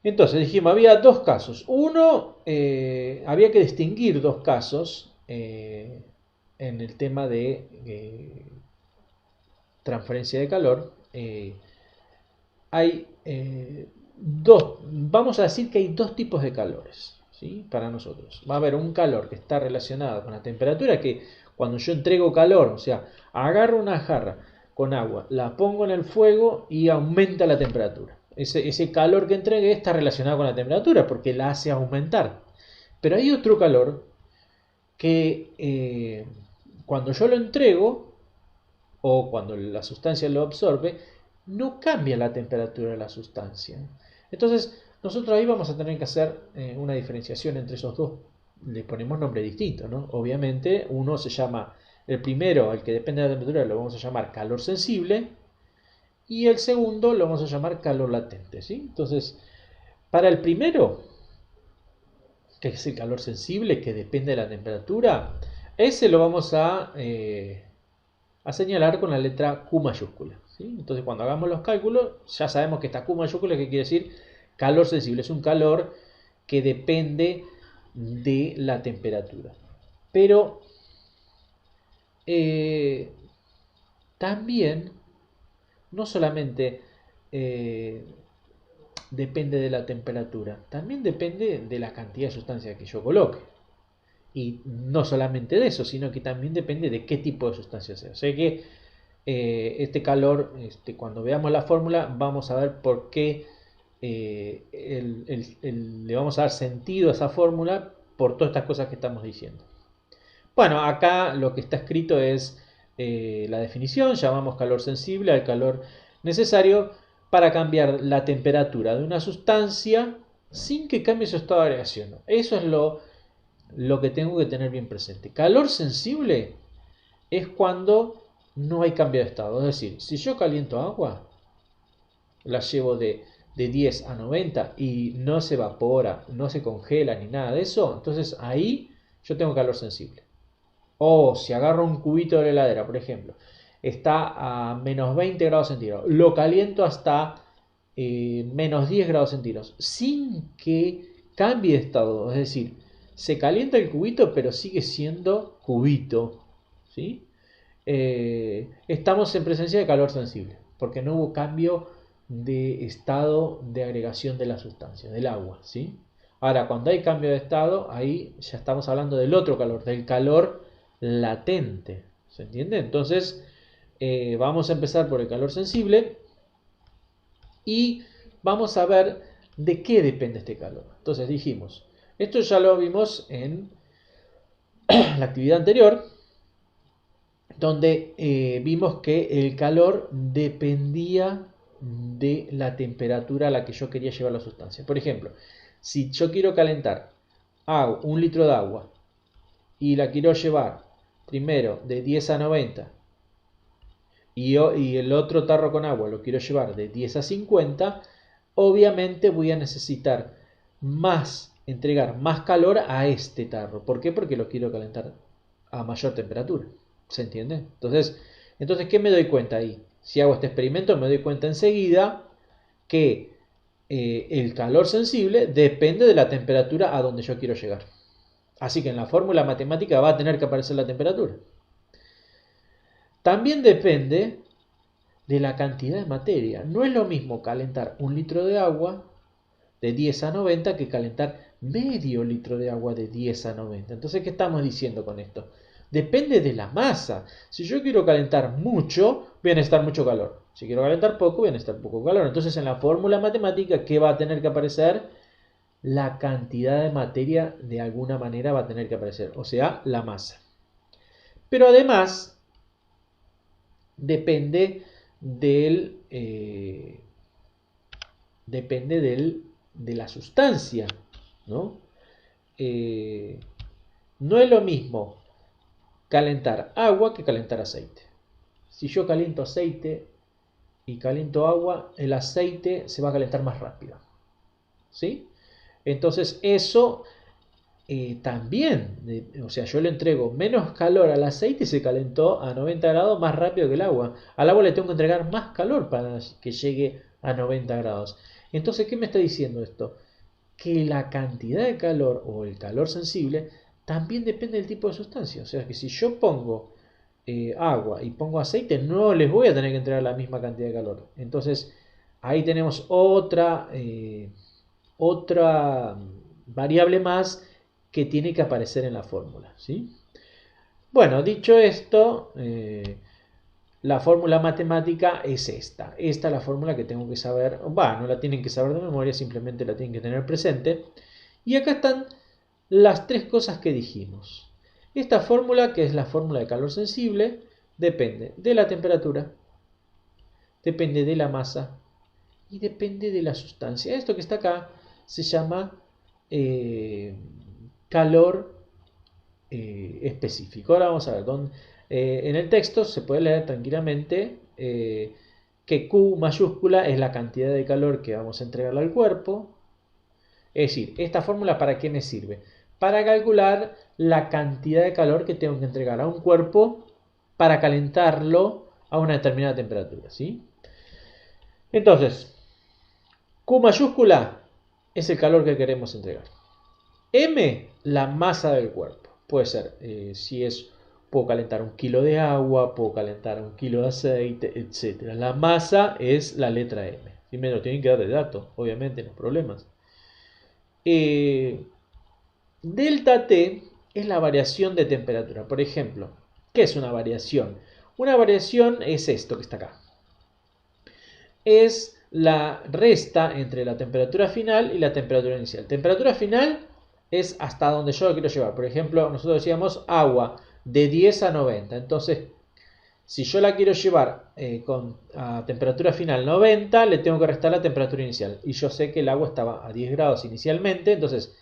Entonces dijimos, había dos casos. Uno, había que distinguir dos casos en el tema de transferencia de calor. Hay dos, vamos a decir que hay dos tipos de calores, ¿sí? Para nosotros. Va a haber un calor que está relacionado con la temperatura, que cuando yo entrego calor, o sea, agarro una jarra con agua, la pongo en el fuego y aumenta la temperatura. Ese calor que entregué está relacionado con la temperatura porque la hace aumentar. Pero hay otro calor que cuando yo lo entrego o cuando la sustancia lo absorbe, no cambia la temperatura de la sustancia. Entonces, nosotros ahí vamos a tener que hacer una diferenciación entre esos dos. Le ponemos nombre distinto, ¿no? Obviamente, uno se llama, el primero, el que depende de la temperatura, lo vamos a llamar calor sensible, y el segundo lo vamos a llamar calor latente, ¿sí? Entonces, para el primero, que es el calor sensible, que depende de la temperatura, ese lo vamos a señalar con la letra Q mayúscula, ¿sí? Entonces, cuando hagamos los cálculos, ya sabemos que esta Q mayúscula, que quiere decir calor sensible, es un calor que depende de la temperatura. Pero eh, también, no solamente eh, depende de la temperatura, también depende de la cantidad de sustancia que yo coloque. Y no solamente de eso, sino que también depende de qué tipo de sustancia sea. O sea que este calor, cuando veamos la fórmula, vamos a ver por qué le vamos a dar sentido a esa fórmula por todas estas cosas que estamos diciendo. Bueno, acá lo que está escrito es la definición, llamamos calor sensible al calor necesario para cambiar la temperatura de una sustancia sin que cambie su estado de agregación. Eso es lo que tengo que tener bien presente. Calor sensible es cuando no hay cambio de estado. Es decir, si yo caliento agua, la llevo de 10 a 90 y no se evapora, no se congela ni nada de eso, entonces ahí yo tengo calor sensible. O si agarro un cubito de la heladera, por ejemplo, está a menos 20 grados centígrados, lo caliento hasta menos 10 grados centígrados, sin que cambie de estado. Es decir, se calienta el cubito, pero sigue siendo cubito. ¿Sí? Estamos en presencia de calor sensible, porque no hubo cambio de estado de agregación de la sustancia, del agua. ¿Sí? Ahora, cuando hay cambio de estado, ahí ya estamos hablando del otro calor, del calor latente. ¿Se entiende? Entonces, vamos a empezar por el calor sensible y vamos a ver de qué depende este calor. Entonces dijimos, esto ya lo vimos en la actividad anterior, donde vimos que el calor dependía de la temperatura a la que yo quería llevar la sustancia. Por ejemplo, si yo quiero calentar un litro de agua y la quiero llevar primero de 10 a 90 y el otro tarro con agua lo quiero llevar de 10 a 50, obviamente voy a necesitar entregar más calor a este tarro. ¿Por qué? Porque lo quiero calentar a mayor temperatura. ¿Se entiende? Entonces, ¿qué me doy cuenta ahí? Si hago este experimento, me doy cuenta enseguida que el calor sensible depende de la temperatura a donde yo quiero llegar. Así que en la fórmula matemática va a tener que aparecer la temperatura. También depende de la cantidad de materia. No es lo mismo calentar un litro de agua de 10 a 90 que calentar medio litro de agua de 10 a 90. Entonces, ¿qué estamos diciendo con esto? Depende de la masa. Si yo quiero calentar mucho, voy a necesitar mucho calor. Si quiero calentar poco, voy a necesitar poco calor. Entonces, en la fórmula matemática, ¿qué va a tener que aparecer? La cantidad de materia de alguna manera va a tener que aparecer, o sea, la masa. Pero además, depende de la sustancia, ¿no? No es lo mismo calentar agua que calentar aceite. Si yo caliento aceite y caliento agua, el aceite se va a calentar más rápido. ¿Sí? Entonces eso también, o sea, yo le entrego menos calor al aceite y se calentó a 90 grados más rápido que el agua. Al agua le tengo que entregar más calor para que llegue a 90 grados. Entonces, ¿qué me está diciendo esto? Que la cantidad de calor o el calor sensible también depende del tipo de sustancia. O sea que si yo pongo agua y pongo aceite, no les voy a tener que entregar la misma cantidad de calor. Entonces, ahí tenemos otra variable más que tiene que aparecer en la fórmula, ¿sí? Bueno, dicho esto, la fórmula matemática es esta. Esta es la fórmula que tengo que saber. No la tienen que saber de memoria, simplemente la tienen que tener presente. Y acá están las tres cosas que dijimos. Esta fórmula, que es la fórmula de calor sensible, depende de la temperatura, depende de la masa y depende de la sustancia. Esto que está acá se llama calor específico. Ahora vamos a ver, en el texto se puede leer tranquilamente que Q mayúscula es la cantidad de calor que vamos a entregarle al cuerpo. Es decir, ¿esta fórmula para qué me sirve? Para calcular la cantidad de calor que tengo que entregar a un cuerpo para calentarlo a una determinada temperatura, ¿sí? Entonces, Q mayúscula es el calor que queremos entregar. M, la masa del cuerpo. Puede ser, puedo calentar 1 kilo de agua, puedo calentar 1 kilo de aceite, etc. La masa es la letra M. Y me lo tienen que dar de dato, obviamente, los problemas. Delta T es la variación de temperatura. Por ejemplo, ¿qué es una variación? Una variación es esto que está acá. Es la resta entre la temperatura final y la temperatura inicial. Temperatura final es hasta donde yo lo quiero llevar. Por ejemplo, nosotros decíamos agua de 10 a 90. Entonces, si yo la quiero llevar a temperatura final 90, le tengo que restar la temperatura inicial. Y yo sé que el agua estaba a 10 grados inicialmente. Entonces,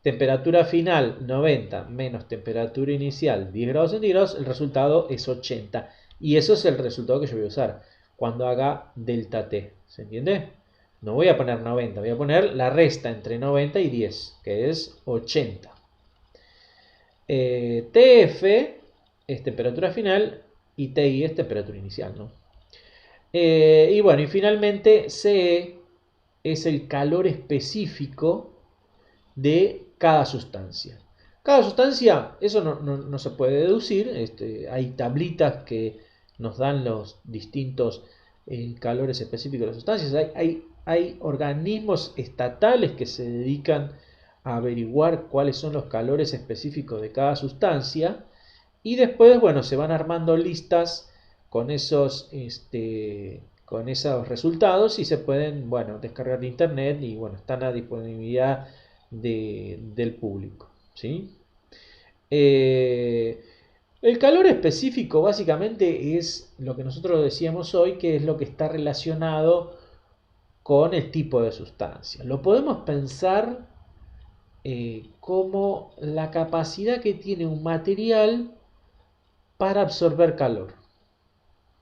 temperatura final 90 menos temperatura inicial 10 grados centígrados, el resultado es 80. Y eso es el resultado que yo voy a usar cuando haga delta T. ¿Se entiende? No voy a poner 90, voy a poner la resta entre 90 y 10, que es 80. TF es temperatura final y TI es temperatura inicial, ¿no? Y bueno, y finalmente CE es el calor específico de cada sustancia. Cada sustancia, eso no se puede deducir, hay tablitas que nos dan los distintos calores específicos de las sustancias, hay organismos estatales que se dedican a averiguar cuáles son los calores específicos de cada sustancia y después, bueno, se van armando listas con con esos resultados y se pueden, bueno, descargar de internet y, bueno, están a disponibilidad del público, ¿sí? El calor específico básicamente es lo que nosotros decíamos hoy, que es lo que está relacionado con el tipo de sustancia. Lo podemos pensar como la capacidad que tiene un material para absorber calor.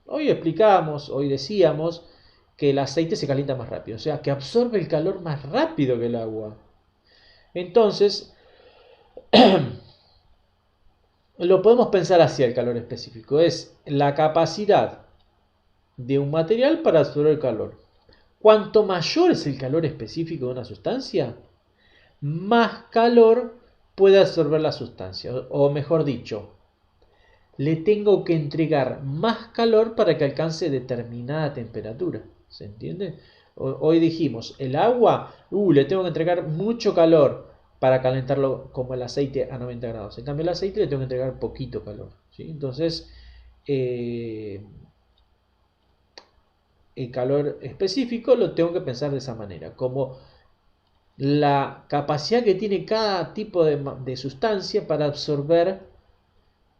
Hoy decíamos que el aceite se calienta más rápido, o sea, que absorbe el calor más rápido que el agua. Entonces, lo podemos pensar hacia el calor específico. Es la capacidad de un material para absorber el calor. Cuanto mayor es el calor específico de una sustancia, más calor puede absorber la sustancia. O mejor dicho, le tengo que entregar más calor para que alcance determinada temperatura. ¿Se entiende? Hoy dijimos, el agua, le tengo que entregar mucho calor para calentarlo como el aceite a 90 grados. En cambio, el aceite le tengo que entregar poquito calor, ¿sí? Entonces, el calor específico lo tengo que pensar de esa manera, como la capacidad que tiene cada tipo de sustancia para absorber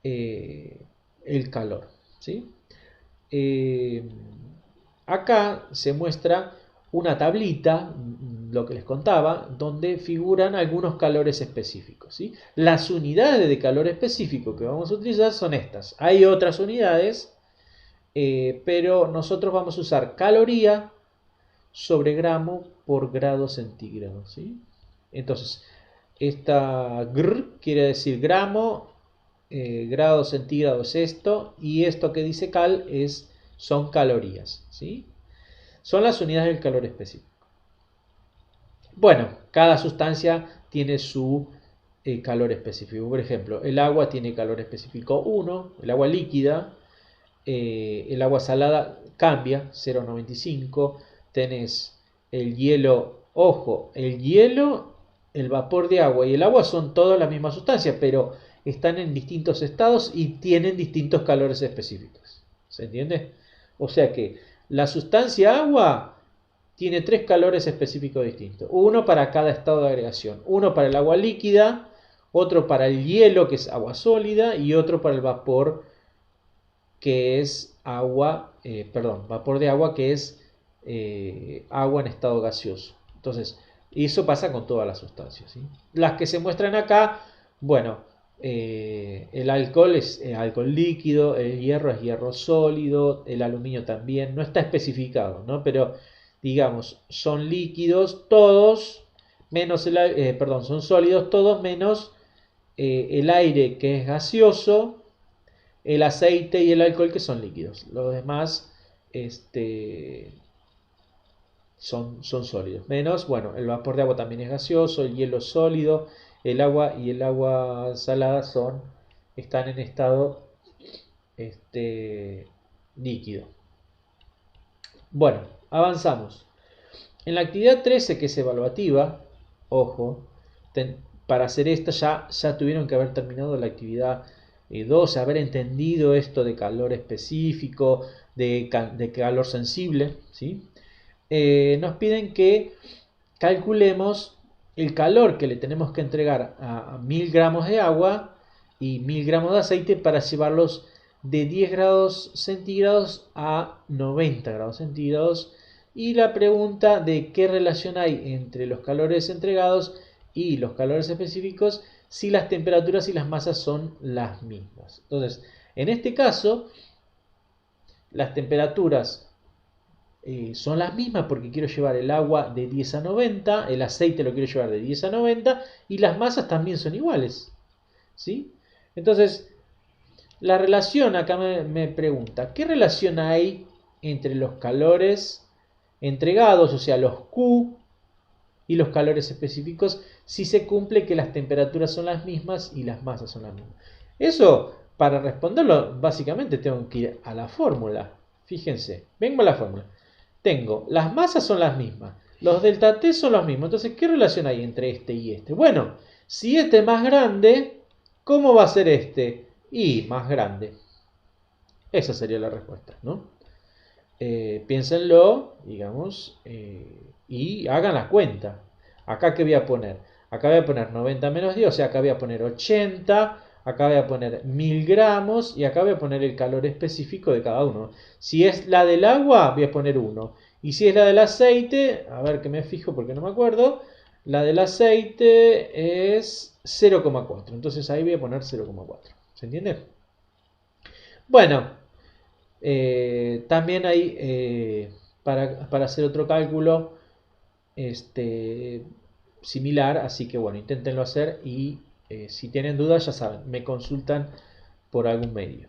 el calor, ¿sí? Acá se muestra una tablita, lo que les contaba, donde figuran algunos calores específicos, ¿sí? Las unidades de calor específico que vamos a utilizar son estas. Hay otras unidades, pero nosotros vamos a usar caloría sobre gramo por grado centígrado, ¿sí? Entonces, esta GR quiere decir gramo, grado centígrado es esto, y esto que dice son calorías, ¿sí? Son las unidades del calor específico. Bueno, cada sustancia tiene su calor específico. Por ejemplo, el agua tiene calor específico 1, el agua líquida, el agua salada cambia, 0,95. Tenés el hielo, ojo, el hielo, el vapor de agua y el agua son todas la misma sustancia, pero están en distintos estados y tienen distintos calores específicos. ¿Se entiende? O sea que la sustancia agua tiene tres calores específicos distintos. Uno para cada estado de agregación. Uno para el agua líquida, otro para el hielo, que es agua sólida, y otro para el vapor, que es agua, vapor de agua, que es agua en estado gaseoso. Entonces, eso pasa con todas las sustancias, ¿sí? Las que se muestran acá, bueno, el alcohol es alcohol líquido, el hierro es hierro sólido, el aluminio también, no está especificado, ¿no? Pero digamos, son líquidos todos, menos son sólidos todos menos el aire que es gaseoso, el aceite y el alcohol que son líquidos. Los demás son sólidos. Menos, bueno, el vapor de agua también es gaseoso, el hielo es sólido, el agua y el agua salada están en estado líquido. Bueno, avanzamos. En la actividad 13, que es evaluativa, ojo, para hacer esta ya tuvieron que haber terminado la actividad 12, haber entendido esto de calor específico, de calor sensible, ¿sí? Nos piden que calculemos el calor que le tenemos que entregar a 1000 gramos de agua y 1000 gramos de aceite para llevarlos de 10 grados centígrados a 90 grados centígrados. Y la pregunta de qué relación hay entre los calores entregados y los calores específicos si las temperaturas y las masas son las mismas. Entonces, en este caso, las temperaturas son las mismas porque quiero llevar el agua de 10 a 90, el aceite lo quiero llevar de 10 a 90 y las masas también son iguales, ¿sí? Entonces, la relación acá me pregunta, ¿qué relación hay entre los calores entregados, o sea, los Q y los calores específicos, si se cumple que las temperaturas son las mismas y las masas son las mismas? Eso, para responderlo, básicamente tengo que ir a la fórmula. Fíjense, vengo a la fórmula. Tengo, las masas son las mismas, los delta T son los mismos. Entonces, ¿qué relación hay entre este y este? Bueno, si este es más grande, ¿cómo va a ser este? Y más grande. Esa sería la respuesta, ¿no? Piénsenlo, digamos, y hagan la cuenta. Acá, ¿qué voy a poner? Acá voy a poner 90 menos 10, o sea, acá voy a poner 80, acá voy a poner 1000 gramos y acá voy a poner el calor específico de cada uno. Si es la del agua, voy a poner 1. Y si es la del aceite, a ver que me fijo porque no me acuerdo, la del aceite es 0,4. Entonces ahí voy a poner 0,4. ¿Se entiende? Bueno, también hay, para hacer otro cálculo similar, así que bueno, inténtenlo hacer y si tienen dudas ya saben, me consultan por algún medio.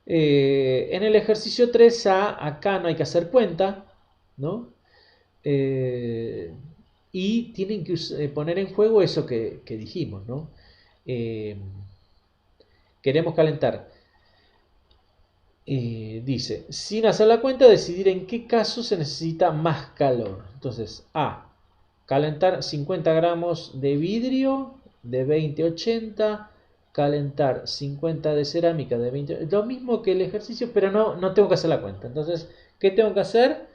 En el ejercicio 3A, acá no hay que hacer cuenta, ¿no? Y tienen que poner en juego eso que dijimos, ¿no? Queremos calentar. Dice, sin hacer la cuenta, decidir en qué caso se necesita más calor. Entonces, A, calentar 50 gramos de vidrio de 20-80, calentar 50 de cerámica de 20, lo mismo que el ejercicio, pero no tengo que hacer la cuenta. Entonces, ¿qué tengo que hacer?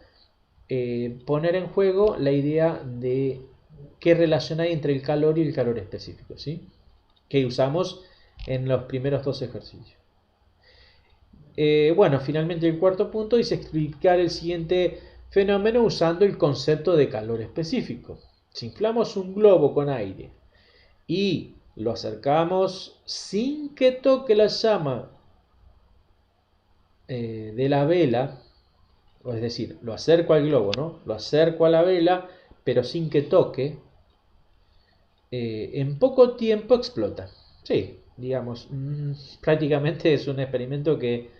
Poner en juego la idea de qué relación hay entre el calor y el calor específico, ¿sí? Que usamos en los primeros dos ejercicios. Bueno, finalmente el cuarto punto dice explicar el siguiente fenómeno usando el concepto de calor específico. Si inflamos un globo con aire y lo acercamos sin que toque la llama de la vela, es decir, lo acerco al globo, ¿no? Lo acerco a la vela, pero sin que toque, en poco tiempo explota. Sí, digamos, prácticamente es un experimento que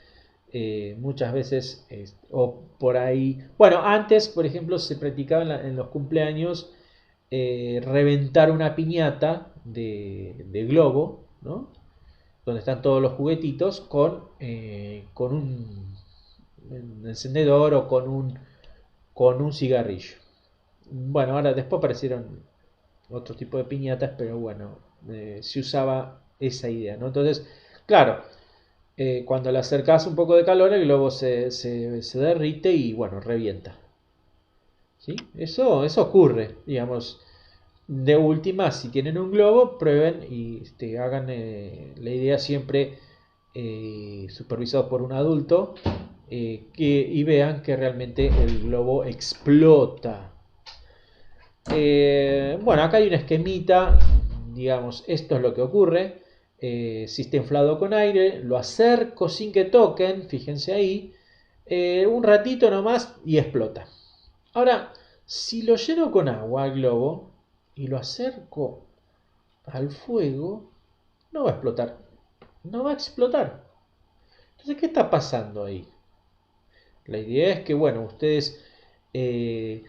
muchas veces, o por ahí, bueno, antes, por ejemplo, se practicaba en los cumpleaños reventar una piñata de globo, ¿no? Donde están todos los juguetitos con un encendedor o con un cigarrillo. Bueno, ahora después aparecieron otro tipo de piñatas, pero bueno, se usaba esa idea, ¿no? Entonces, claro, cuando le acercas un poco de calor, el globo se derrite y bueno, revienta. ¿Sí? Eso ocurre, digamos. De última, si tienen un globo, prueben y hagan la idea siempre supervisado por un adulto y vean que realmente el globo explota. Bueno, acá hay una esquemita, digamos, esto es lo que ocurre. Si está inflado con aire, lo acerco sin que toquen, fíjense ahí, un ratito nomás y explota. Ahora, si lo lleno con agua al globo y lo acerco al fuego, no va a explotar. No va a explotar. Entonces, ¿qué está pasando ahí? La idea es que, bueno, ustedes eh,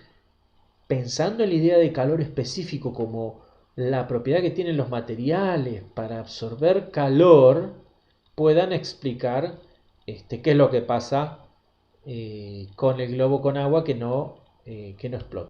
pensando en la idea de calor específico como la propiedad que tienen los materiales para absorber calor, puedan explicar qué es lo que pasa con el globo con agua que no explota.